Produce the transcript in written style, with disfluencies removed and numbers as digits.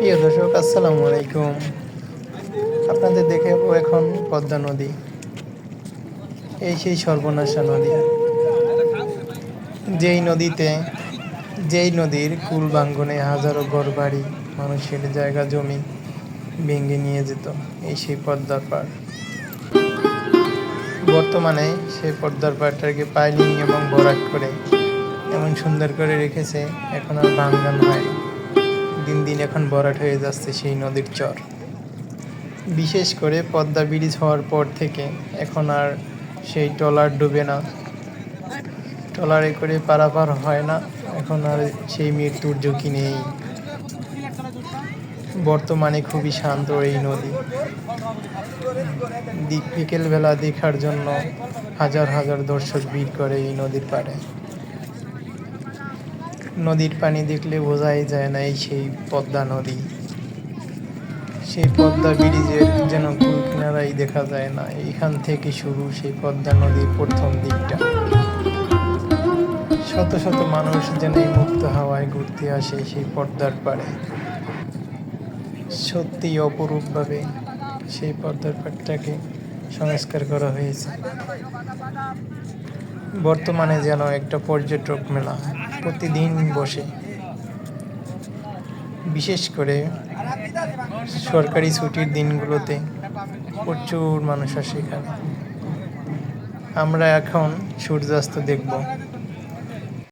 প্রিয় দর্শক, আসসালামু আলাইকুম। আপনাদের দেখাবো এখন পদ্মা নদী। এই সেই সর্বনাশা নদী, যেই নদীতে যেই নদীর কুল বাঙ্গনে হাজারো ঘরবাড়ি, মানুষের জায়গা জমি ভেঙে নিয়ে যেত। এই সেই পদ্মার পাড়। বর্তমানে সেই পদ্মার পাড়টাকে পাইলিং এবং ভরাট করে এমন সুন্দর করে রেখেছে, এখন আর ভাঙ্গন হয় না। দিন দিন এখন ভরাট হয়ে যাচ্ছে সেই নদীর চর। বিশেষ করে পদ্মা ব্রিজ হওয়ার পর থেকে এখন আর সেই ট্রলার ডুবে না, ট্রলারে করে পারাপার হয় না, এখন আর সেই মৃত্যুর ঝুঁকি নেই। বর্তমানে খুবই শান্ত এই নদী। বিকেলবেলা দেখার জন্য হাজার হাজার দর্শক ভিড় করে এই নদীর পাড়ে। নদীর পানি দেখলে বোঝাই যায় না এই সেই পদ্মা নদী। সেই পদ্মা ব্রিজের যেন কুল কিনারাই দেখা যায় না। এইখান থেকে শুরু সেই পদ্মা নদীর প্রথম দিকটা। শত শত মানুষ যেন এই মুক্ত হাওয়ায় ঘুরতে আসে সেই পদ্মার পাড়ে। সত্যি অপরূপভাবে সেই পদ্মার পাড়টাকে সংস্কার করা হয়েছে। বর্তমানে যেন একটা পর্যটক মেলা প্রতিদিন বসে। বিশেষ করে সরকারি ছুটির দিনগুলোতে প্রচুর মানুষ আসে এখানে। আমরা এখন সূর্যাস্ত দেখব।